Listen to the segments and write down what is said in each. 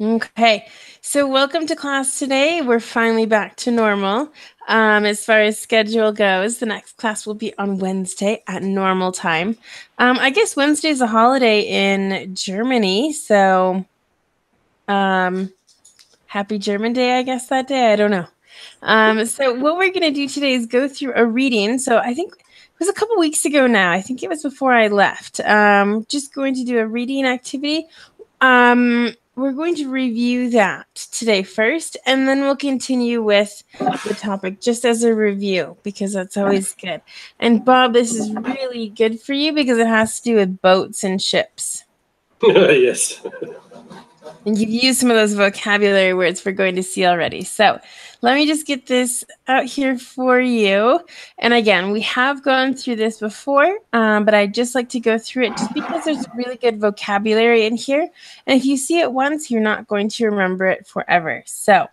Okay, so welcome to class today. We're finally back to normal. As far as schedule goes, the next class will be on Wednesday at normal time. I guess Wednesday is a holiday in Germany, so happy German Day, I guess, that day. I don't know. So what we're going to do today is go through a reading. So I think it was a couple weeks ago now. I think it was before I left. Just going to do a reading activity. We're going to review that today first, and then we'll continue with the topic just as a review, because that's always good. And Bob, this is really good for you because it has to do with boats and ships. Yes. And you've used some of those vocabulary words we're going to see already. So let me just get this out here for you. And again, we have gone through this before, but I'd just like to go through it just because there's really good vocabulary in here. And if you see it once, you're not going to remember it forever. So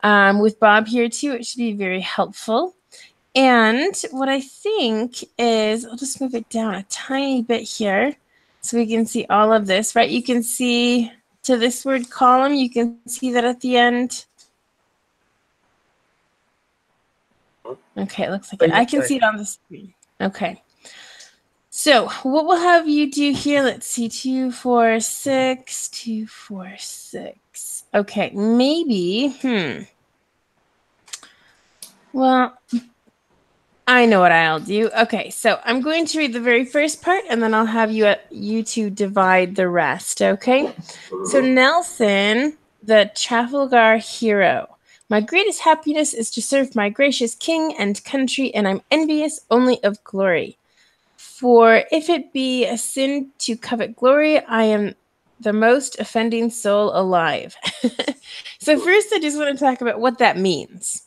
with Bob here too, it should be very helpful. And what I think is, I'll just move it down a tiny bit here so we can see all of this, right? You can see to this word column, you can see that at the end. Okay, it looks like it. I can see it on the screen. Okay. So what we'll have you do here, let's see, 2, 4, 6, 2, 4, 6. Okay, maybe, well, I know what I'll do. Okay, so I'm going to read the very first part, and then I'll have you two divide the rest, okay? So Nelson, the Trafalgar hero. My greatest happiness is to serve my gracious king and country, and I'm envious only of glory. For if it be a sin to covet glory, I am the most offending soul alive. So first, I just want to talk about what that means.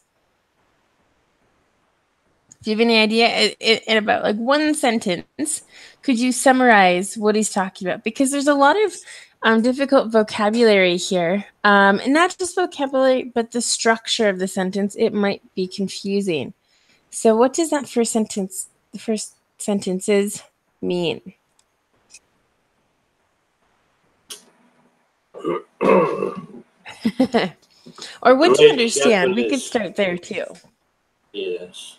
Do you have any idea in about like one sentence? Could you summarize what he's talking about? Because there's a lot of difficult vocabulary here, and not just vocabulary, but the structure of the sentence. It might be confusing. So, what does that first sentence? The first sentences mean? Or what do you understand? We could start there too. Yes.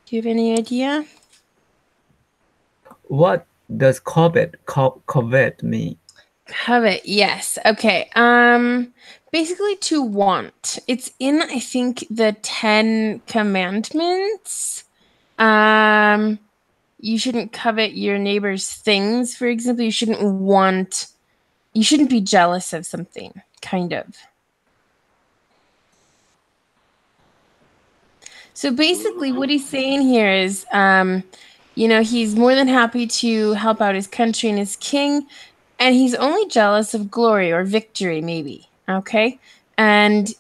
Do you have any idea? What does covet mean? Covet, yes. Okay. Basically to want. It's in, I think, the 10 Commandments. You shouldn't covet your neighbor's things, for example. You shouldn't be jealous of something, kind of. So basically what he's saying here is, he's more than happy to help out his country and his king, and he's only jealous of glory or victory, maybe, okay? And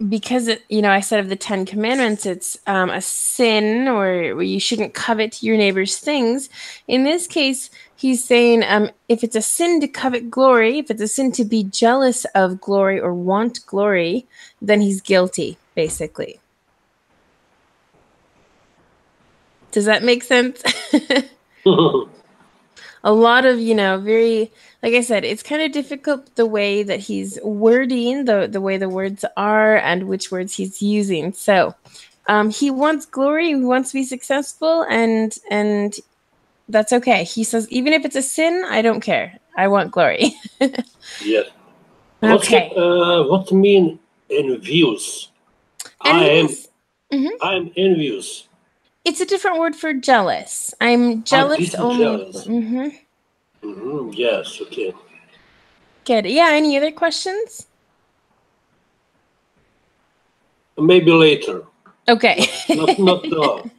because, I said of the 10 Commandments, it's a sin or where you shouldn't covet your neighbor's things. In this case, he's saying if it's a sin to covet glory, if it's a sin to be jealous of glory or want glory, then he's guilty, basically. Does that make sense? A lot of, very, like I said, it's kind of difficult the way that he's wording, the way the words are and which words he's using. So he wants glory, he wants to be successful, and that's okay. He says, even if it's a sin, I don't care. I want glory. Yes. Okay. What mean envious? Envious. I'm envious. It's a different word for jealous. I'm jealous only. Jealous. Yes, okay. Good. Yeah, any other questions? Maybe later. Okay. Not now.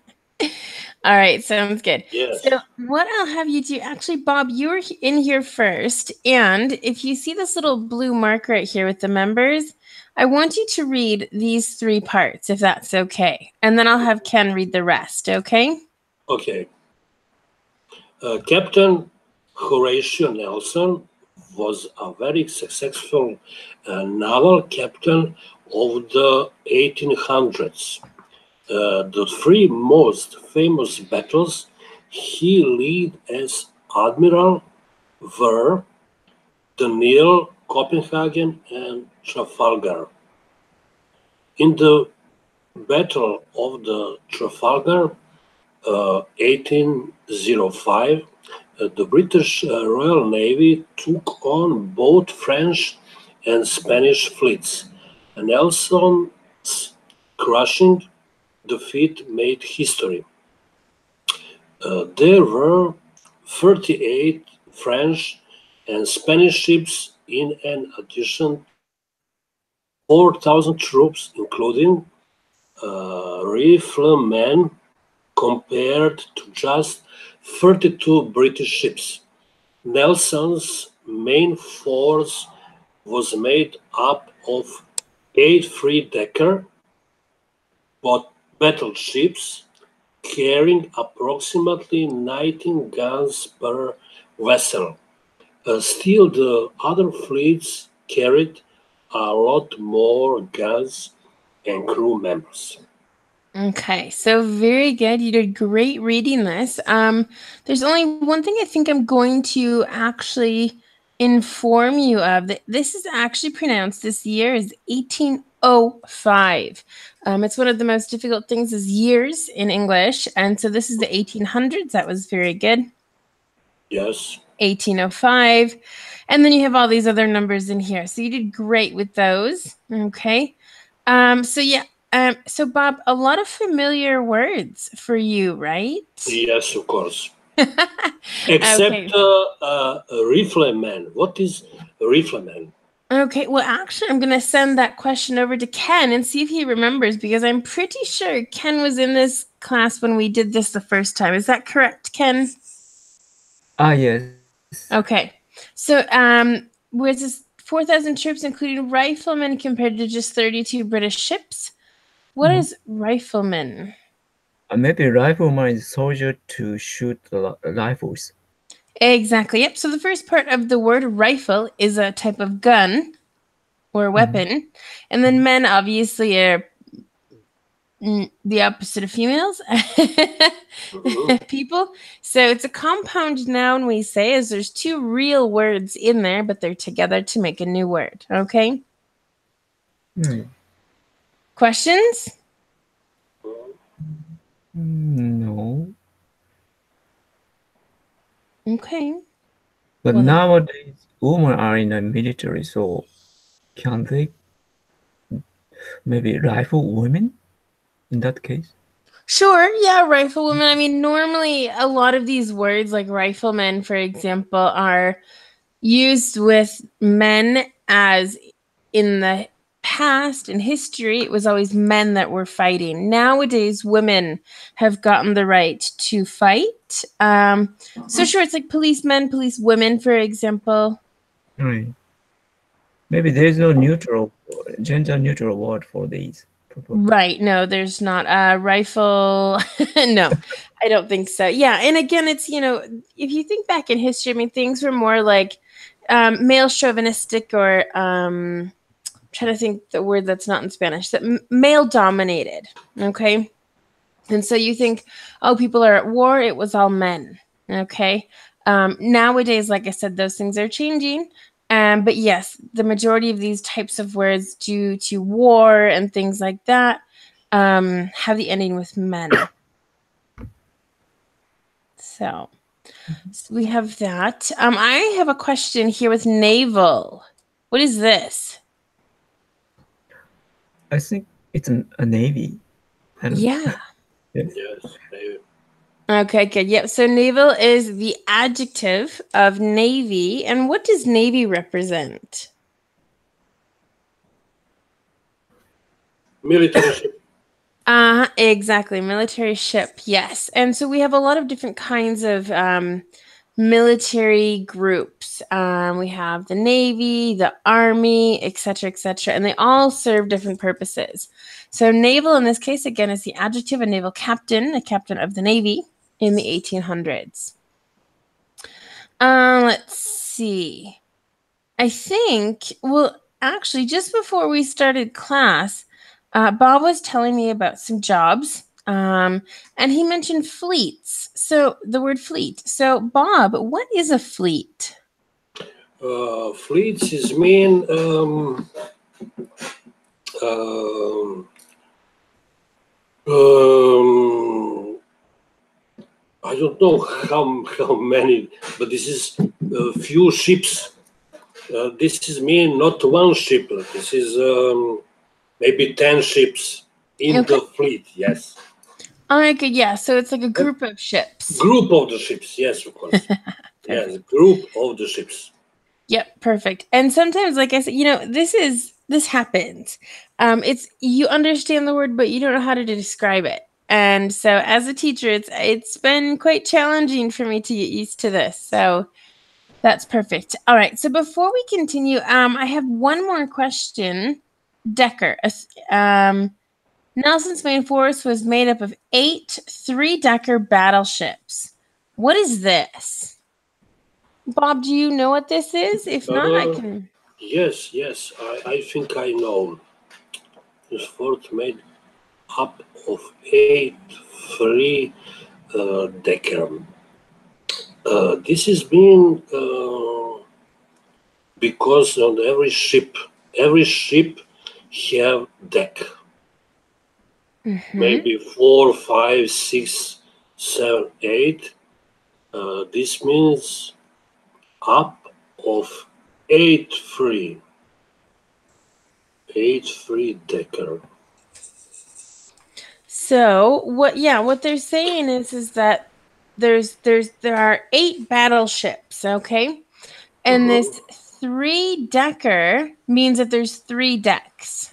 All right, sounds good. Yes. So what I'll have you do, actually, Bob, you're in here first, and if you see this little blue mark right here with the members, I want you to read these 3 parts, if that's okay. And then I'll have Ken read the rest, okay? Okay. Captain Horatio Nelson was a very successful naval captain of the 1800s. The 3 most famous battles he led as admiral were the Nile, Copenhagen, and Trafalgar. In the Battle of the Trafalgar, 1805, the British Royal Navy took on both French and Spanish fleets. Nelson's crushing defeat made history. There were 38 French and Spanish ships in addition 4,000 troops, including Riflemen, compared to just 32 British ships. Nelson's main force was made up of 8 three-decker battleships carrying approximately 19 guns per vessel. Still, the other fleets carried a lot more guns and crew members. Okay, so very good. You did great reading this. There's only one thing I think I'm going to actually inform you of. That this is actually pronounced this year is 1805. It's one of the most difficult things is years in English, and so this is the 1800s. That was very good. Yes. 1805. And then you have all these other numbers in here. So you did great with those. Okay. So Bob, a lot of familiar words for you, right? Yes, of course. Except Riflemen. What is Riflemen? Okay, well, actually, I'm going to send that question over to Ken and see if he remembers, because I'm pretty sure Ken was in this class when we did this the first time. Is that correct, Ken? Yes. Okay. So, was this 4,000 troops, including riflemen, compared to just 32 British ships? What is riflemen? Maybe rifleman is soldier to shoot the rifles. Exactly. Yep. So the first part of the word rifle is a type of gun or weapon. And then men obviously are the opposite of females. People. So it's a compound noun, we say, as there's two real words in there, but they're together to make a new word. Okay? Questions? No. Okay. But nowadays, women are in the military, so can they maybe rifle women in that case? Sure, yeah, riflewomen. I mean, normally a lot of these words, like riflemen, for example, are used with men, as in the past, in history, it was always men that were fighting. Nowadays, women have gotten the right to fight. So sure, it's like policemen, policewomen, for example. Right. Maybe there's no gender neutral word for these. Right. No, there's not a rifle. No, I don't think so. Yeah. And again, it's, if you think back in history, I mean, things were more like male chauvinistic, or trying to think the word that's not in Spanish, that male dominated. Okay. And so you think, oh, people are at war. It was all men. Okay. Nowadays, like I said, those things are changing. But yes, the majority of these types of words due to war and things like that have the ending with men. So we have that. I have a question here with naval. What is this? I think it's a navy. Yeah. Yes, navy. Okay, good. Yep. So naval is the adjective of navy. And what does navy represent? Military ship. Exactly. Military ship. Yes. And so we have a lot of different kinds of military groups. We have the Navy, the Army, etc., and they all serve different purposes. So naval in this case, again, is the adjective, a naval captain, a captain of the Navy in the 1800s. Let's see. I think, well, actually, just before we started class, Bob was telling me about some jobs, and he mentioned fleets. So the word fleet. So Bob, what is a fleet? Fleets is mean I don't know how many, but this is few ships. This is mean not one ship. This is maybe 10 ships in the fleet. Yes. Okay, yeah. So it's like a group of ships. Group of the ships. Yes, of course. Yes, group of the ships. Yep, perfect. And sometimes, like I said, this happens. It's you understand the word, but you don't know how to describe it. And so as a teacher, it's been quite challenging for me to get used to this. So that's perfect. All right. So before we continue, I have one more question. Decker. Nelson's main force was made up of 8 three-decker battleships. What is this? Bob, do you know what this is? If not, I can... Yes, I think I know. This fort made up of 8 three-decker. This is being because on every ship have deck. Maybe 4, 5, 6, 7, 8. This means up of 8 three-decker. So what they're saying is that there are 8 battleships, okay? And this 3-decker means that there's 3 decks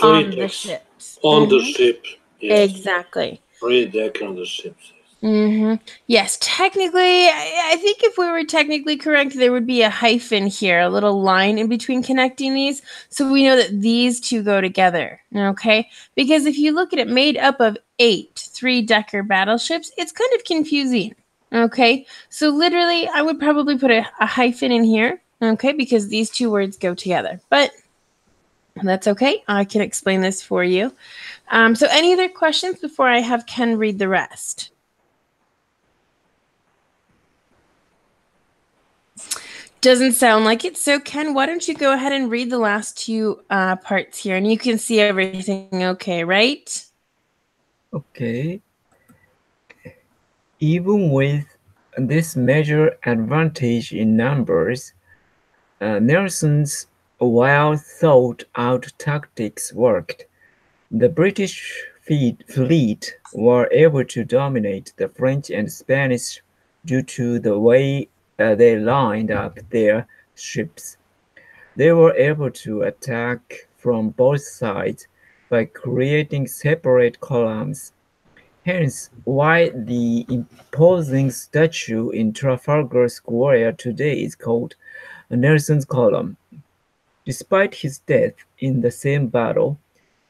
on the ships. On the ship, yes. Exactly. 3 deck on the ships. Yes, technically, I think if we were technically correct, there would be a hyphen here, a little line in between connecting these, so we know that these two go together, okay? Because if you look at it made up of 8 three-decker battleships, it's kind of confusing, okay? So literally, I would probably put a hyphen in here, okay, because these two words go together. But that's okay. I can explain this for you. So any other questions before I have Ken read the rest? Doesn't sound like it. So Ken, why don't you go ahead and read the last 2 parts here, and you can see everything okay, right? Okay. Even with this major advantage in numbers, Nelson's well-thought-out tactics worked. The British fleet were able to dominate the French and Spanish due to the way they lined up their ships. They were able to attack from both sides by creating separate columns. Hence why the imposing statue in Trafalgar Square today is called Nelson's Column. Despite his death in the same battle,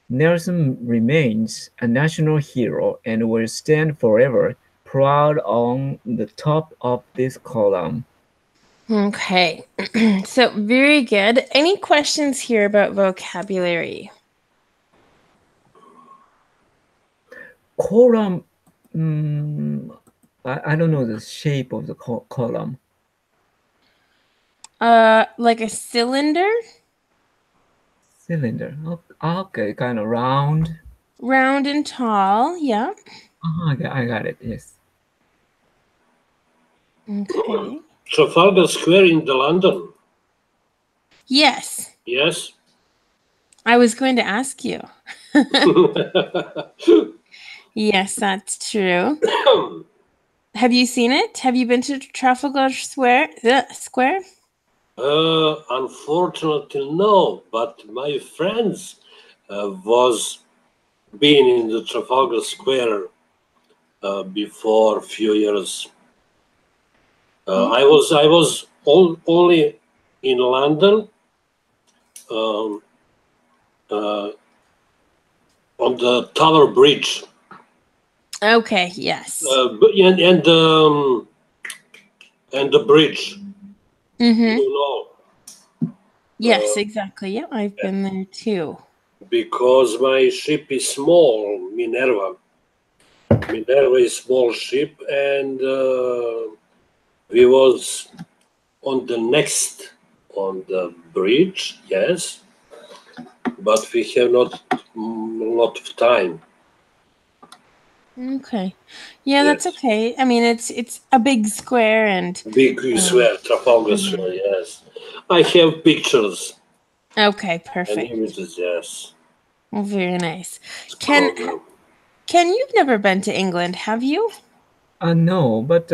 Nelson remains a national hero and will stand forever proud on the top of this column. Okay, so very good. Any questions here about vocabulary? Column, I don't know the shape of the column. Like a cylinder? Cylinder, okay, kind of round. Round and tall, yeah. I got it, yes. Okay. Trafalgar Square in the London. Yes. Yes. I was going to ask you. Yes, that's true. Have you seen it? Have you been to Trafalgar Square? Unfortunately, no. But my friends was been in the Trafalgar Square before a few years. I was only in London on the Tower Bridge. Okay. Yes. And the bridge. You know. Yes, exactly. Yeah, I've been there too. Because my ship is small, Minerva. Minerva is small ship, and we was on the next on the bridge, yes, but we have not a lot of time. Okay. Yeah, that's Yes. okay. I mean, it's a big square and Big square, Trafalgar Square, yes. I have pictures okay, and perfect. images, yes. Well, very nice. It's Ken, problem. you've never been to England, have you? No, but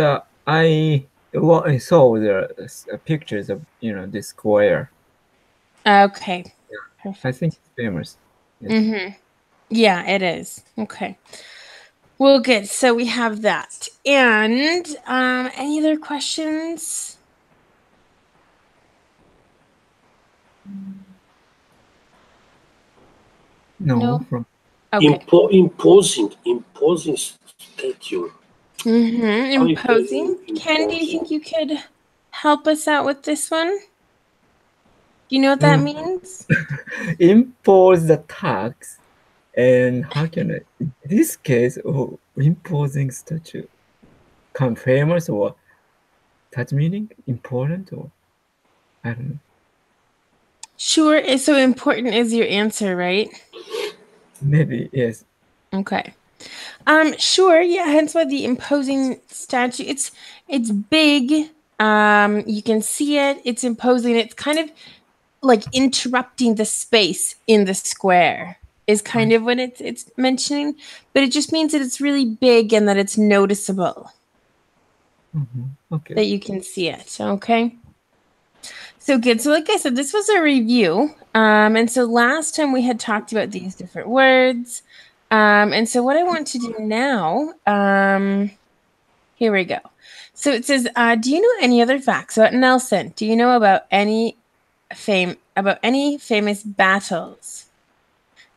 I saw the pictures of the square. Okay, I think perfect. it's famous. Yes. Mm-hmm. Yeah, it is. Okay. Well, good. So we have that. And any other questions? No, No. from Okay. Imposing statue. Mm-hmm. I tell Imposing. you, Ken, do you imposing. think you could help us out with this one? Do you know what that Mm. means? Impose the tax, and how can I? In this case, imposing statue, come famous or touch meaning important or I don't know. Sure. So important is your answer, right? Maybe yes. Okay. Sure, yeah, hence why the imposing statue, it's big. You can see it, it's imposing, it's kind of like interrupting the space in the square is kind of what it's mentioning, but it just means that it's really big and that it's noticeable, Okay. that you can see it, okay? So good. So like I said, this was a review. And so last time we had talked about these different words. And so what I want to do now, here we go. So it says, do you know any other facts about Nelson? Do you know about any famous battles?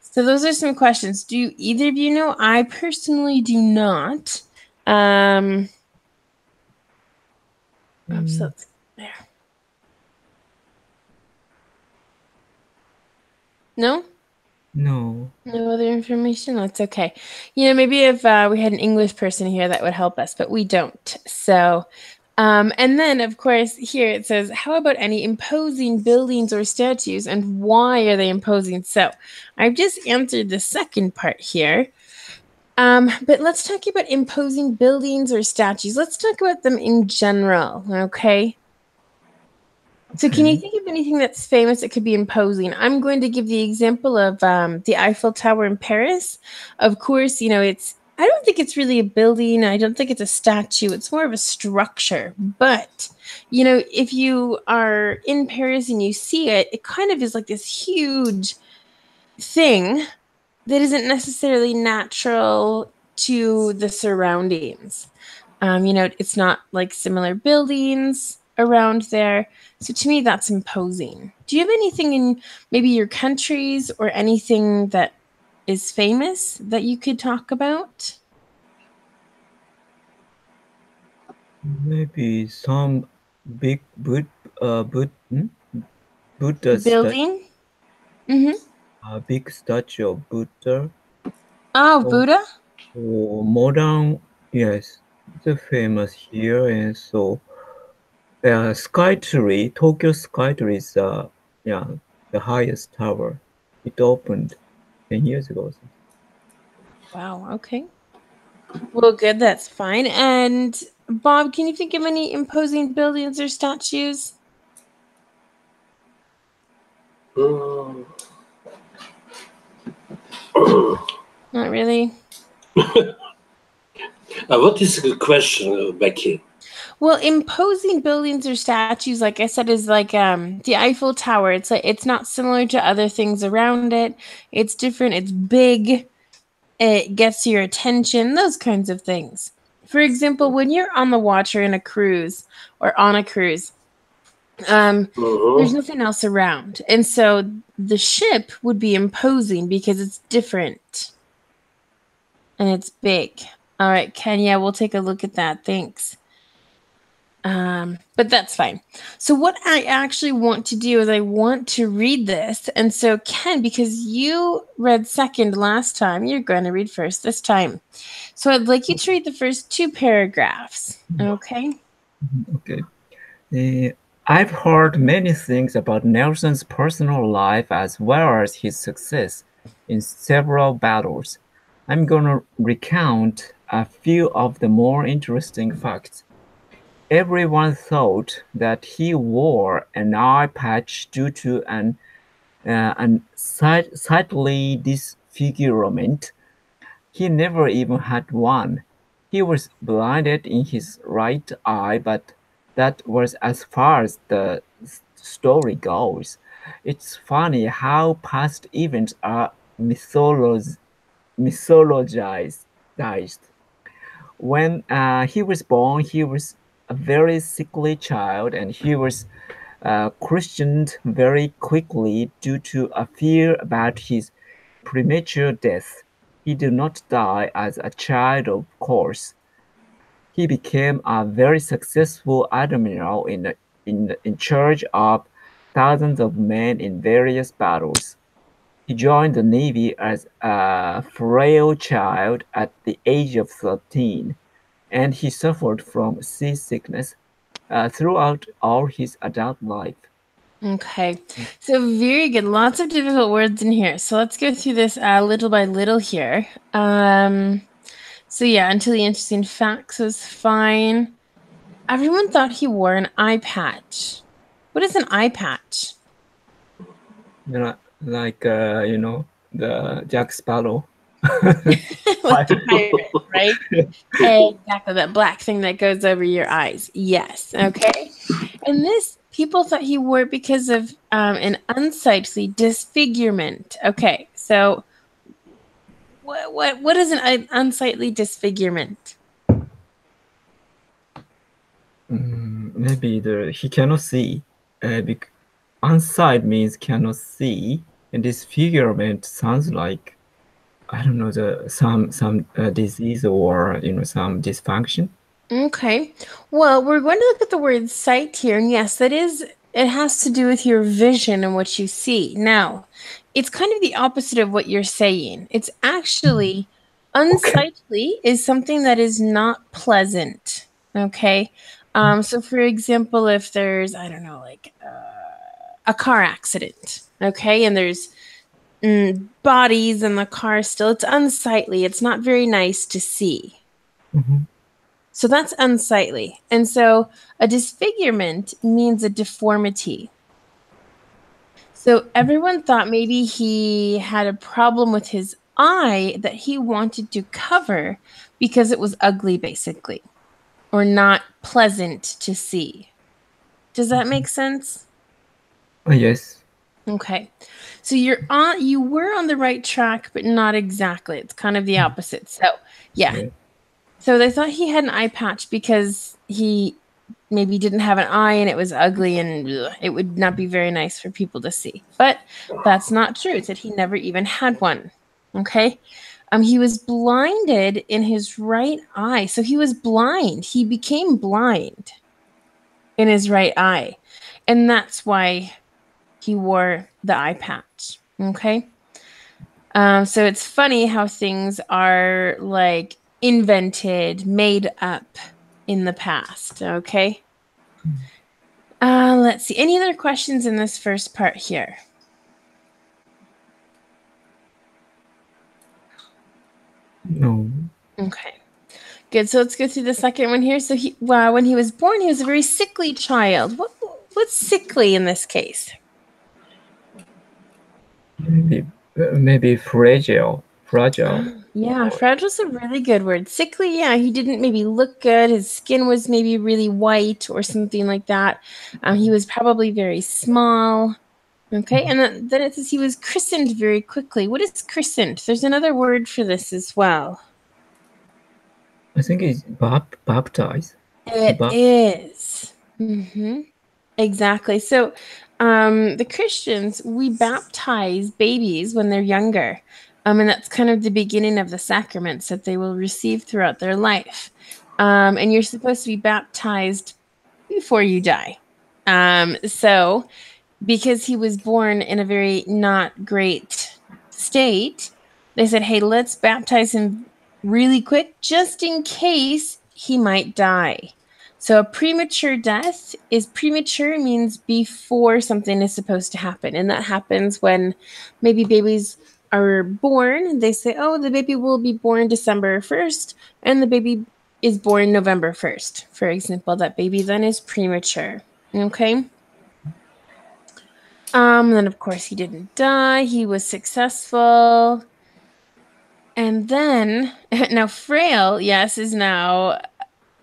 So those are some questions. Do either of you know? I personally do not. So there. No? No. No other information? That's okay. You know, maybe if we had an English person here, that would help us, but we don't. So, and then, of course, here it says, how about any imposing buildings or statues, and why are they imposing? So, I've just answered the second part here. But let's talk about imposing buildings or statues. Let's talk about them in general, okay? So, can you think of anything that's famous that could be imposing? I'm going to give the example of the Eiffel Tower in Paris. Of course, you know, I don't think it's really a building. I don't think it's a statue. It's more of a structure. But, you know, if you are in Paris and you see it, it kind of is like this huge thing that isn't necessarily natural to the surroundings. You know, it's not like similar buildings around there. So to me, that's imposing. Do you have anything in maybe your countries or anything that is famous that you could talk about? Maybe some big Buddha statue, Building? Mm-hmm. a big statue of Buddha, Oh, or, Buddha? or modern, yes, it's famous here, and so Skytree, Tokyo Skytree is yeah the highest tower. It opened 10 years ago. Wow, okay. Well, good, that's fine. And Bob, can you think of any imposing buildings or statues? Mm. Not really. What is the question, Becky? Well, imposing buildings or statues, like I said, is like the Eiffel Tower. It's not similar to other things around it. It's different. It's big. It gets your attention. Those kinds of things. For example, when you're on the water in a cruise or on a cruise, there's nothing else around, and so the ship would be imposing because it's different and it's big. All right, Kenya, we'll take a look at that. Thanks. But that's fine. So what I actually want to do is I want to read this. And so Ken, because you read second last time, you're going to read first this time. So I'd like you to read the first two paragraphs. Okay. Okay. I've heard many things about Nelson's personal life as well as his success in several battles. I'm gonna recount a few of the more interesting facts. Everyone thought that he wore an eye patch due to an sightly disfigurement. He never even had one. He was blinded in his right eye, but that was as far as the story goes. It's funny how past events are mythologized. When he was born, he was a very sickly child, and he was christened very quickly due to a fear about his premature death. He did not die as a child, of course. He became a very successful admiral in charge of thousands of men in various battles. He joined the navy as a frail child at the age of 13, and he suffered from seasickness throughout all his adult life. Okay, so very good. Lots of difficult words in here. So let's go through this little by little here. So yeah, until the interesting facts was fine. Everyone thought he wore an eye patch. What is an eye patch? Like the Jack Sparrow. Like the pirate, right? Exactly, that black thing that goes over your eyes. Yes. Okay. And this people thought he wore it because of an unsightly disfigurement. Okay, so what is an unsightly disfigurement? Maybe he cannot see. Unsight means cannot see, and disfigurement sounds like I don't know some disease or some dysfunction. Okay. Well, we're going to look at the word sight here, and yes, it has to do with your vision and what you see. Now, it's kind of the opposite of what you're saying. It's actually unsightly is something that is not pleasant. Okay. So for example, if there's, I don't know, like a car accident, okay, and there's bodies in the car still, it's unsightly. It's not very nice to see. Mhm. So that's unsightly. And so a disfigurement means a deformity. So everyone thought maybe he had a problem with his eye that he wanted to cover because it was ugly, basically, or not pleasant to see. Does that make sense? Yes. Okay. So you were on the right track, but not exactly. It's kind of the opposite. So yeah. Yeah. So they thought he had an eye patch because he maybe didn't have an eye and it was ugly and it would not be very nice for people to see. But that's not true. It said he never even had one. Okay. He was blinded in his right eye. So he was blind. He became blind in his right eye. And that's why he wore the eye patch. Okay. So it's funny how things are like invented, made up in the past. Okay. Let's see. Any other questions in this first part here? No. Okay. Good. So let's go through the second one here. So when he was born, he was a very sickly child. What's sickly in this case? Maybe fragile. Yeah, fragile's a really good word. Sickly, yeah, he didn't maybe look good. His skin was maybe really white or something like that. He was probably very small. Okay, and then it says he was christened very quickly. What is christened? There's another word for this as well. I think it's baptized. It is. Mm-hmm. Exactly. So the Christians, we baptize babies when they're younger. And that's kind of the beginning of the sacraments that they will receive throughout their life. And you're supposed to be baptized before you die. So because he was born in a very not great state, they said, hey, let's baptize him really quick just in case he might die. So a premature death is premature means before something is supposed to happen. And that happens when maybe babies are born. They say, oh, the baby will be born December 1st, and the baby is born November 1st. For example, that baby then is premature. Okay. Then of course he didn't die. He was successful. And then now frail, yes, is now,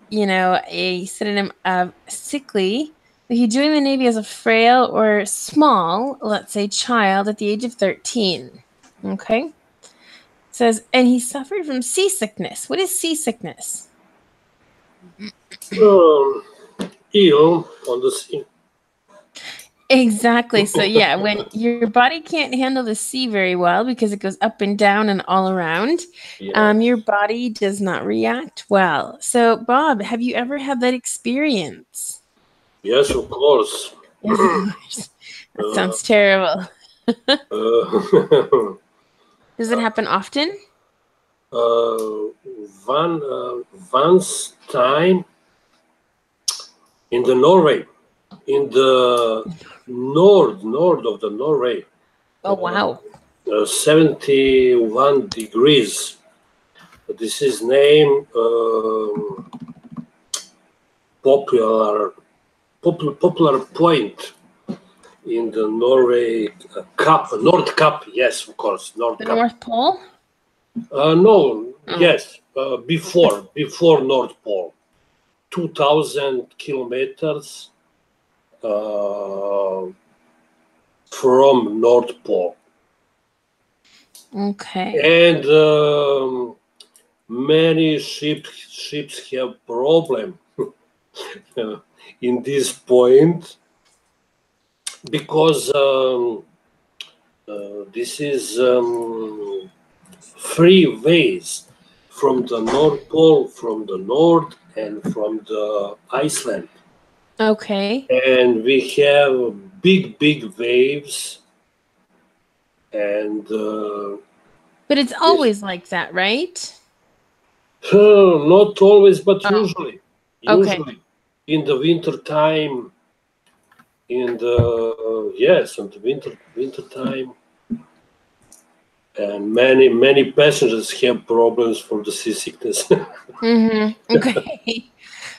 a synonym of sickly. He joined the Navy as a frail or small, let's say, child at the age of 13. Okay. It says, and he suffered from seasickness. What is seasickness? Ill on the sea. Exactly. So yeah, when your body can't handle the sea very well because it goes up and down and all around, your body does not react well. So Bob, have you ever had that experience? Yes, of course. That sounds terrible. Does it happen often? Once time in the Norway, in the north of the Norway. Oh wow! 71 degrees. This is name popular point in the Norway North Cap. Yes, of course, North Cap. North Pole. No, yes, before North Pole, 2,000 kilometers from North Pole. Okay. And many ships have problem in this point because this is free ways from the North Pole, from the north, and from the Iceland. Okay. And we have big waves, and but it's always like that, right? Not always, but usually. Okay. In the winter time, in the winter time, and many passengers have problems for the seasickness. Okay.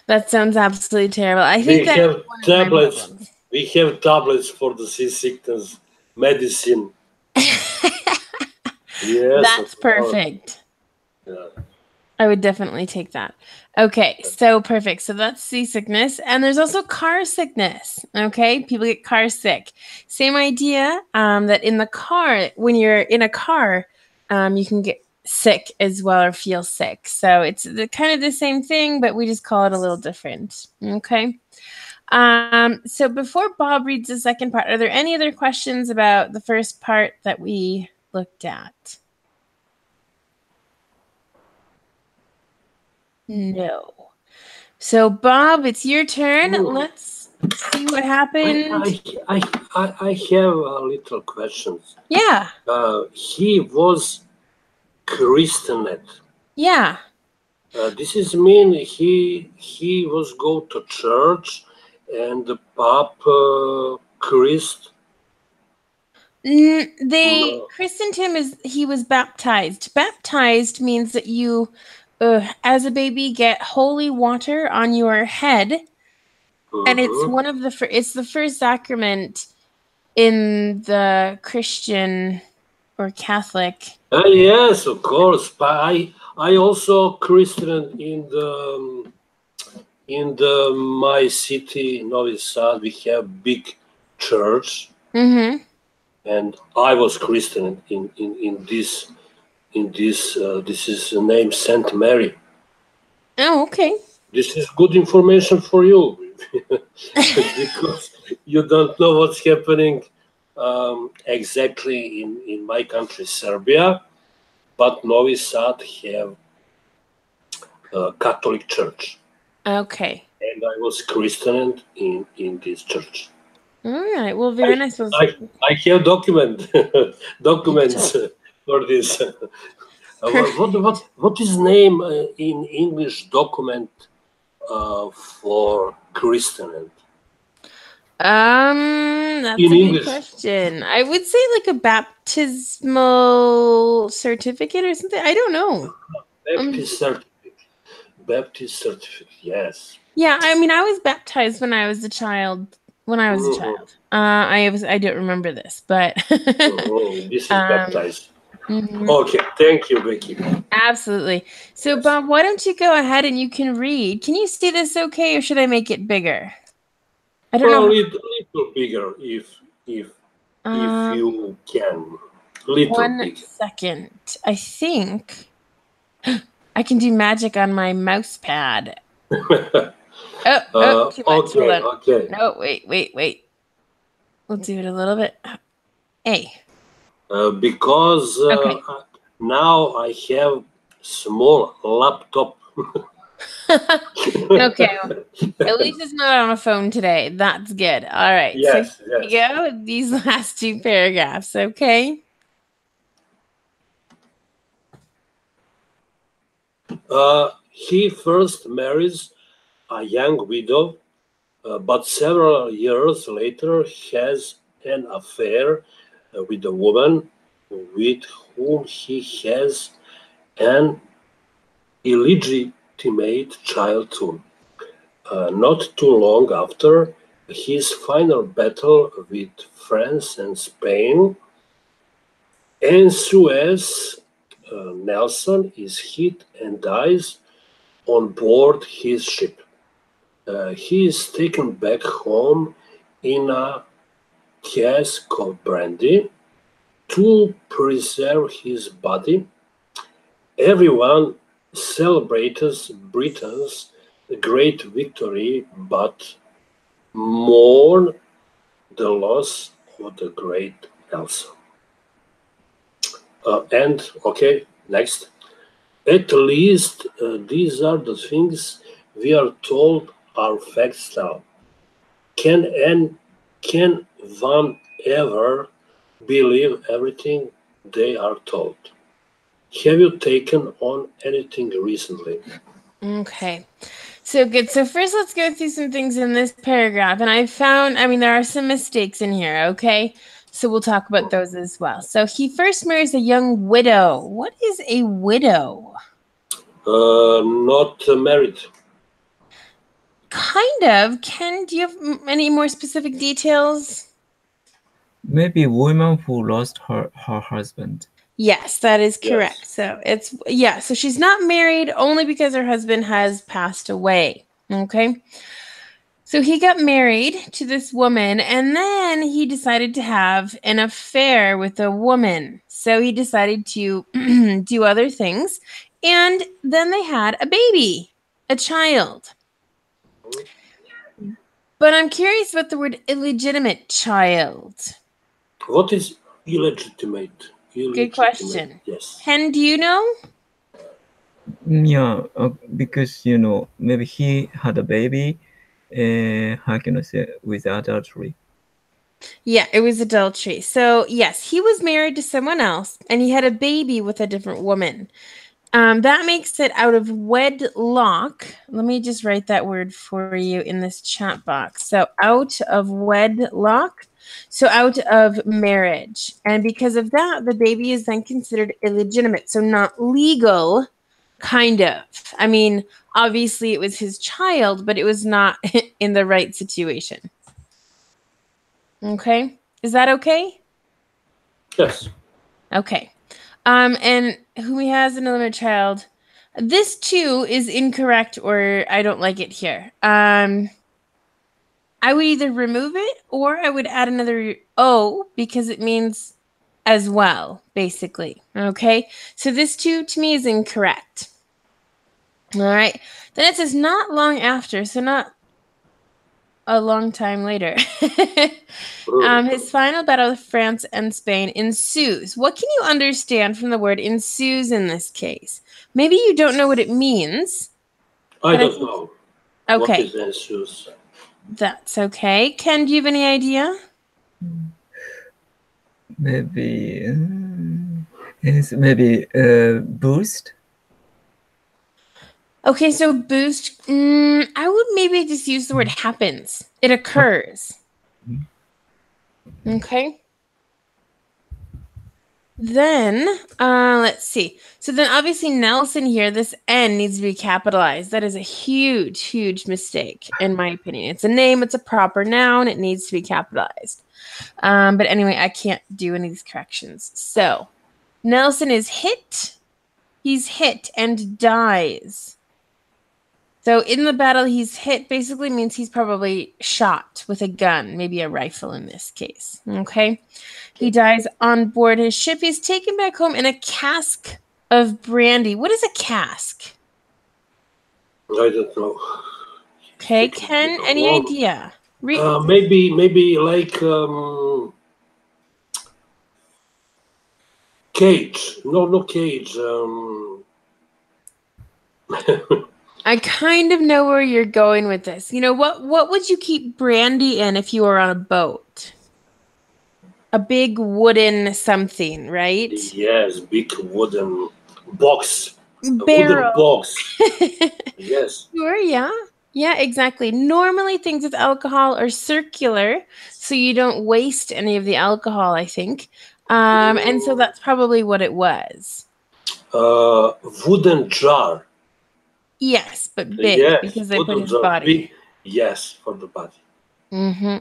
That sounds absolutely terrible. I think we have tablets. We have tablets for the seasickness medicine. Yes, that's perfect. Yeah. I would definitely take that. Okay, so perfect. So that's seasickness. And there's also car sickness. Okay, people get car sick. Same idea that in the car, when you're in a car, you can get sick as well or feel sick. So it's kind of the same thing, but we just call it a little different. Okay. So before Bob reads the second part, are there any other questions about the first part that we looked at? No. So Bob, it's your turn. Let's see what happened. I have a little questions. Yeah. He was Christian. Yeah. This is mean he was go to church and the Pope Christ. They christened him as he was baptized. Baptized means that you, as a baby, get holy water on your head, and it's one of it's the first sacrament in the Christian or Catholic. Yes, of course. But I also Christian in the my city, Novi Sad. We have big church. And I was Christian in this this is named Saint Mary. Oh, okay. This is good information for you because you don't know what's happening exactly in my country, Serbia, but Novi Sad have a Catholic church. Okay. And I was Christian in this church. All right. Well, very nice. I have documents for this. What is name in English document for christening? That's In a good English. question. I would say like a baptismal certificate or something. I don't know. Baptist certificate. Baptist certificate, yes. Yeah, I mean, I was baptized when I was a child. I don't remember this, but This is baptized. mhm. Okay, thank you, Becky. Absolutely. So, Bob, why don't you go ahead and you can read? Can you see this okay, or should I make it bigger? I don't Well, know. little bigger if you can. Little 1 bigger. second. I think I can do magic on my mouse pad. Too much. Okay, Hold on. okay. No, wait. We'll do it a little bit. A. Because Okay. now I have small laptop. Okay. At least it's not on a phone today. That's good. All right. Yes, So here we go. These last two paragraphs. Okay. He first marries a young widow, but several years later has an affair with a woman with whom he has an illegitimate child too. Not too long after his final battle with France and Spain, in Suez, Nelson is hit and dies on board his ship. He is taken back home in a cask of brandy to preserve his body. Everyone celebrates Britain's great victory, but mourn the loss of the great Nelson. Okay, next. At least these are the things we are told are facts now. Can one ever believe everything they are told? Have you taken on anything recently? Okay. So good. So first, let's go through some things in this paragraph. And there are some mistakes in here. Okay. So we'll talk about those as well. So he first marries a young widow. What is a widow? Not married. Kind of. Ken, do you have any more specific details? Maybe women who lost her husband. Yes, that is correct. Yes. So she's not married only because her husband has passed away. Okay. So he got married to this woman and then he decided to have an affair with a woman. So he decided to do other things. And then they had a baby, a child. But I'm curious about the word illegitimate child. What is illegitimate? Good question. Yes. Ken, do you know? Yeah, because maybe he had a baby. How can I say, with adultery? Yeah, it was adultery. So yes, he was married to someone else and he had a baby with a different woman. That makes it out of wedlock. Let me just write that word for you in this chat box. So out of wedlock, so out of marriage. And because of that, the baby is then considered illegitimate. So not legal, kind of. I mean, obviously it was his child, but it was not in the right situation. Okay. Is that okay? Yes. Okay. And who he has an illegitimate child. This too is incorrect or I don't like it here. I would either remove it or I would add another O because it means as well, basically. Okay. So this too to me is incorrect. All right. Then it says not long after, so not a long time later. His final battle with France and Spain ensues. What can you understand from the word ensues in this case? Maybe you don't know what it means. I don't know. Okay. What is ensues? That's okay. Ken, do you have any idea? Maybe boost. Okay, so boost, I would maybe just use the word happens. It occurs. Okay. Then, let's see. So then obviously Nelson here, this N needs to be capitalized. That is a huge, huge mistake, in my opinion. It's a name, it's a proper noun, it needs to be capitalized. But anyway, I can't do any of these corrections. So, Nelson is hit. He's hit and dies. So in the battle, he's hit basically means he's probably shot with a gun, maybe a rifle in this case. Okay. He dies on board his ship. He's taken back home in a cask of brandy. What is a cask? I don't know. Okay, Ken, any idea? Maybe like cage. No cage. I kind of know where you're going with this. You know, what would you keep brandy in if you were on a boat? A big wooden something, right? Yes, big wooden box. Barrel. A wooden box. Yes. Sure, yeah. Yeah, exactly. Normally things with alcohol are circular, so you don't waste any of the alcohol, I think. And so that's probably what it was. Wooden jar. Yes, but big, yes, because they put his body. Big, yes, for the body. Mm-hmm.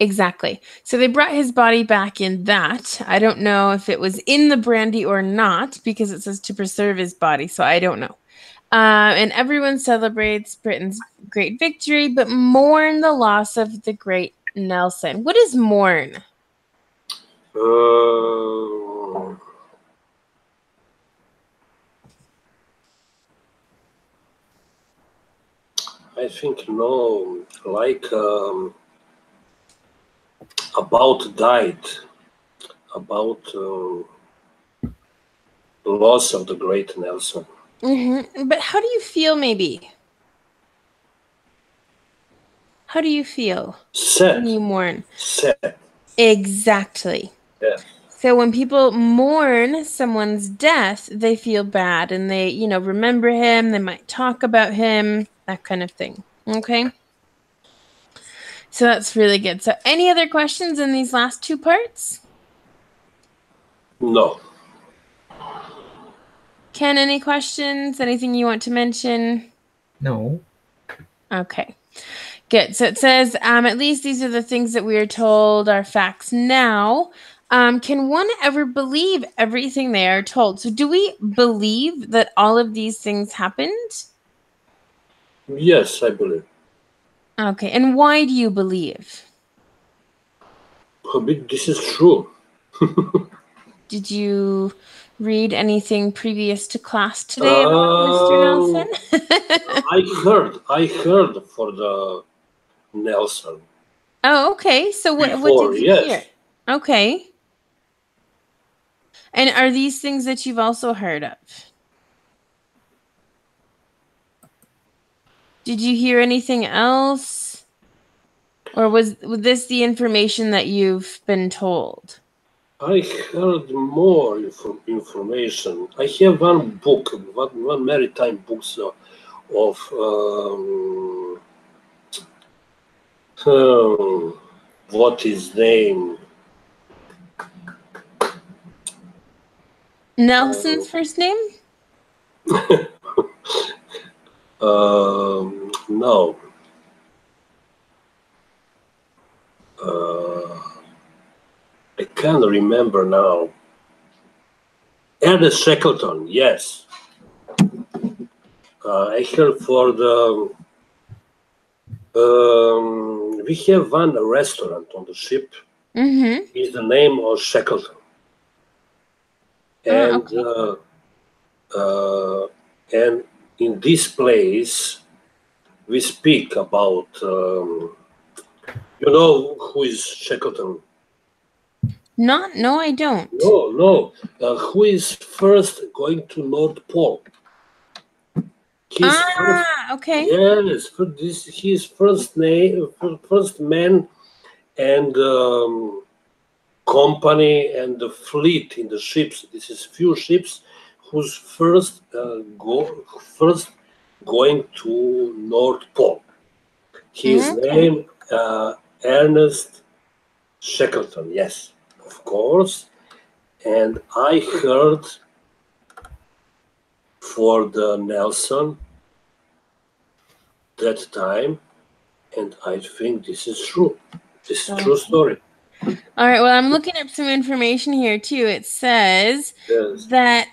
Exactly. So they brought his body back in that. I don't know if it was in the brandy or not, because it says to preserve his body, so I don't know. And everyone celebrates Britain's great victory, but mourn the loss of the great Nelson. What is mourn? I think no, like about died, about the loss of the great Nelson. Mm-hmm. But how do you feel, maybe? How do you feel? Sad. When you mourn? Sad. Exactly. Yeah. So when people mourn someone's death, they feel bad and they, remember him. They might talk about him, that kind of thing. Okay. So that's really good. So any other questions in these last two parts? No. Ken, any questions? Anything you want to mention? No. Okay. Good. So it says, at least these are the things that we are told are facts now. Can one ever believe everything they are told? So do we believe that all of these things happened? Yes, I believe. Okay. And why do you believe? This is true. Did you read anything previous to class today about Mr. Nelson? I heard for the Nelson. Oh, okay. So what did you hear? Okay. And are these things that you've also heard of? Did you hear anything else? Or was this the information that you've been told? I heard more information. I have one book, one maritime book of what is name? Nelson's first name? No. I can't remember now. Ernest Shackleton, yes. I heard for the. We have one restaurant on the ship. Mm-hmm. Is the name of Shackleton. And and in this place we speak about you know who is Shackleton? No, I don't. No. Who is first going to North Pole? Okay. Yes, his first man and company and the fleet in the ships. This is few ships whose first going to North Pole. His name Ernest Shackleton, yes, of course. And I heard for the Nelson that time, and I think this is true. This is a true story. All right, well, I'm looking up some information here too. It says that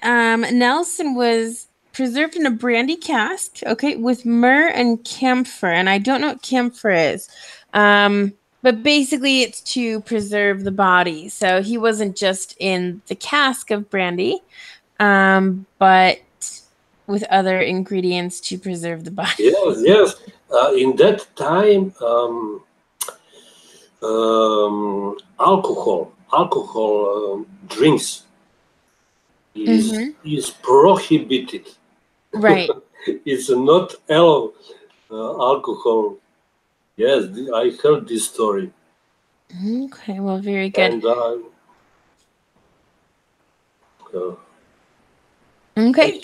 Nelson was preserved in a brandy cask, okay, with myrrh and camphor. And I don't know what camphor is. But basically it's to preserve the body. So he wasn't just in the cask of brandy, but with other ingredients to preserve the body. Yes, yes. In that time, alcohol drinks is prohibited. Right. It's not alcohol. Yes, I heard this story. Okay, well, very good. And okay,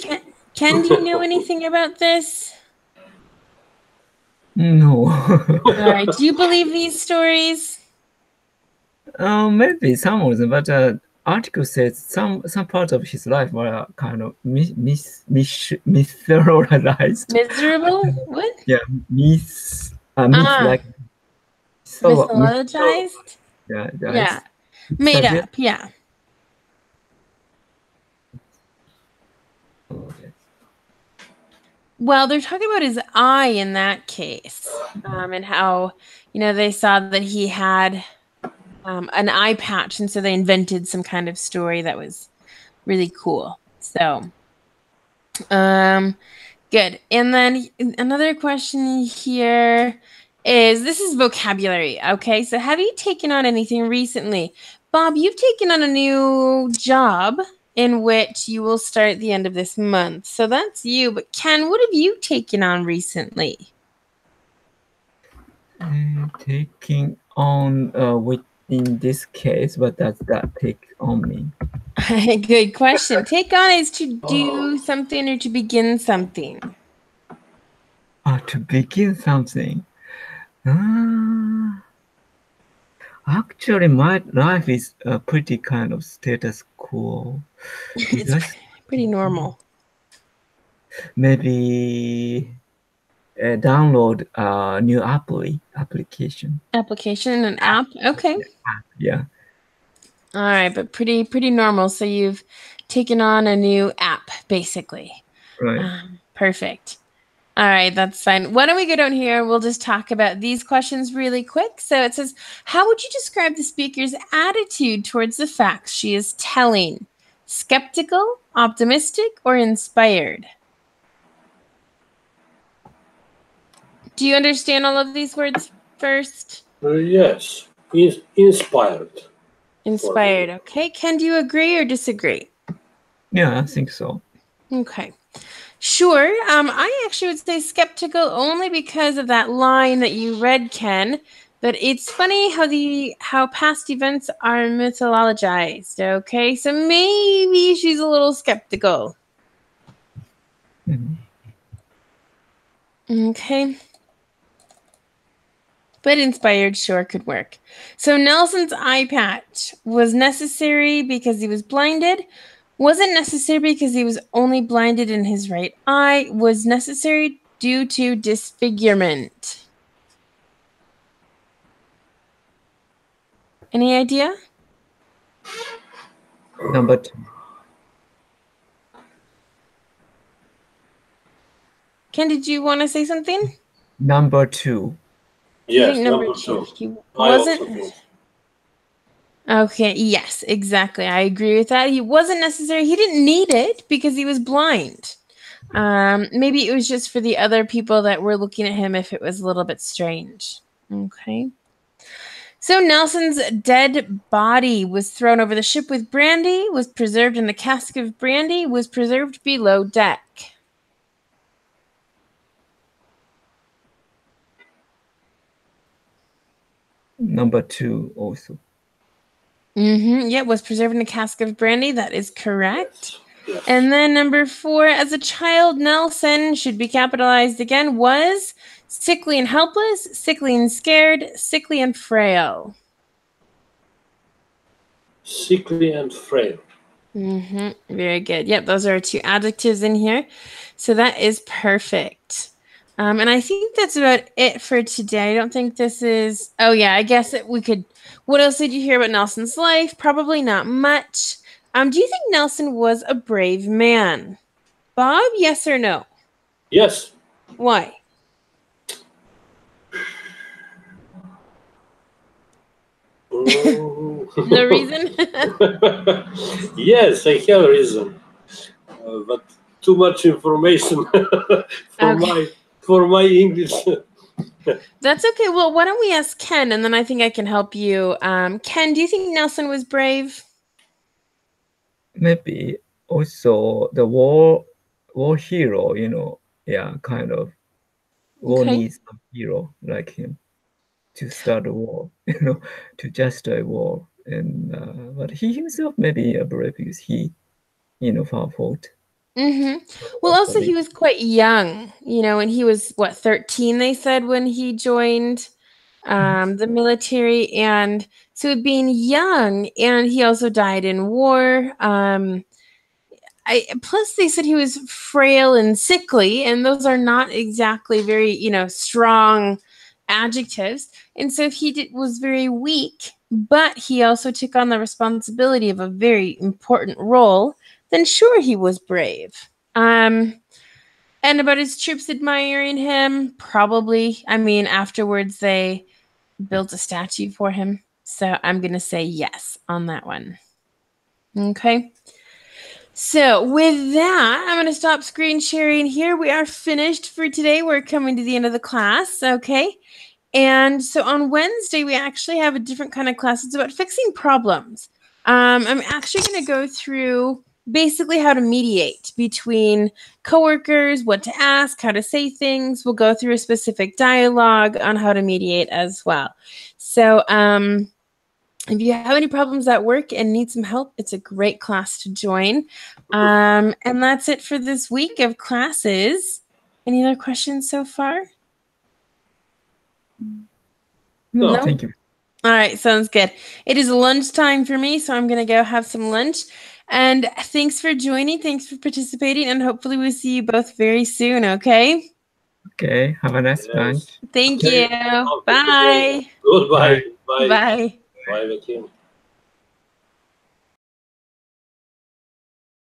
Ken, do you know anything about this? No. All right, do you believe these stories? Maybe some of them, but article says some part of his life were kind of mythologized. Miserable? What? Yeah, like mythologized? Yeah. Made up, yeah. Well, they're talking about his eye in that case, and how, they saw that he had an eye patch, and so they invented some kind of story that was really cool. So, good. And then another question here is, this is vocabulary, okay? So have you taken on anything recently? Bob, you've taken on a new job in which you will start at the end of this month. So that's you. But Ken, what have you taken on recently? Taking on in this case, but that's that take on me. Good question. Take on is to do something or to begin something. To begin something. Actually, my life is pretty kind of status quo. It's pretty normal. Maybe download a new application. Application, an app? Okay. Yeah. All right, but pretty normal. So you've taken on a new app, basically. Right. Perfect. All right, that's fine. Why don't we go down here? We'll just talk about these questions really quick. So it says, how would you describe the speaker's attitude towards the facts she is telling? Skeptical, optimistic, or inspired? Do you understand all of these words first? Yes, inspired. Inspired. Okay. Ken, do you agree or disagree? Yeah, I think so. Okay. Sure. I actually would say skeptical only because of that line that you read, Ken. But it's funny how past events are mythologized. Okay, so maybe she's a little skeptical. Okay. But inspired sure could work. So Nelson's eye patch was necessary because he was blinded. Wasn't necessary because he was only blinded in his right eye. Was necessary due to disfigurement. Any idea? Number 2. Ken, did you want to say something? Number 2. Yes, number 2. He wasn't. Okay, yes, exactly. I agree with that. He wasn't necessary. He didn't need it because he was blind. Maybe it was just for the other people that were looking at him if it was a little bit strange. Okay. So Nelson's dead body was thrown over the ship with brandy, was preserved in the cask of brandy, was preserved below deck. Number 2 also. Yeah, was preserved in a cask of brandy. That is correct. Yes. And then number 4, as a child, Nelson, should be capitalized again, was sickly and helpless, sickly and scared, sickly and frail. Sickly and frail. Very good. Yep, those are 2 adjectives in here. So that is perfect. And I think that's about it for today. I don't think this is... Oh, yeah, I guess we could... What else did you hear about Nelson's life? Probably not much. Do you think Nelson was a brave man? Bob, yes or no? Yes. Why? No reason? Yes, I have a reason, but too much information for my English. That's okay. Well, why don't we ask Ken, and then I think I can help you. Ken, do you think Nelson was brave? Maybe also the war hero, you know, yeah, kind of. War needs a hero like him to start a war, you know, to justify war. And but he himself maybe brave because he, you know, fought. Well, also he was quite young, you know, and he was what, 13, they said, when he joined the military, and so being young, and he also died in war. Plus they said he was frail and sickly, and those are not exactly very, you know, strong adjectives. And so if he was very weak, but he also took on the responsibility of a very important role, then sure, he was brave. And about his troops admiring him, probably. I mean, afterwards they built a statue for him. So I'm going to say yes on that one. Okay. So with that, I'm going to stop screen sharing here. We are finished for today. We're coming to the end of the class. Okay. And so on Wednesday, we actually have a different kind of class. It's about fixing problems. I'm actually going to go through basically how to mediate between coworkers, what to ask, how to say things. We'll go through a specific dialogue on how to mediate as well. So if you have any problems at work and need some help, it's a great class to join. And that's it for this week of classes. Any other questions so far? No, thank you. All right, sounds good. It is lunchtime for me, so I'm going to go have some lunch. And thanks for joining. Thanks for participating. And hopefully we'll see you both very soon, okay? Okay, have a nice lunch. Thank you. Bye. Goodbye. Bye. Bye, Vakim.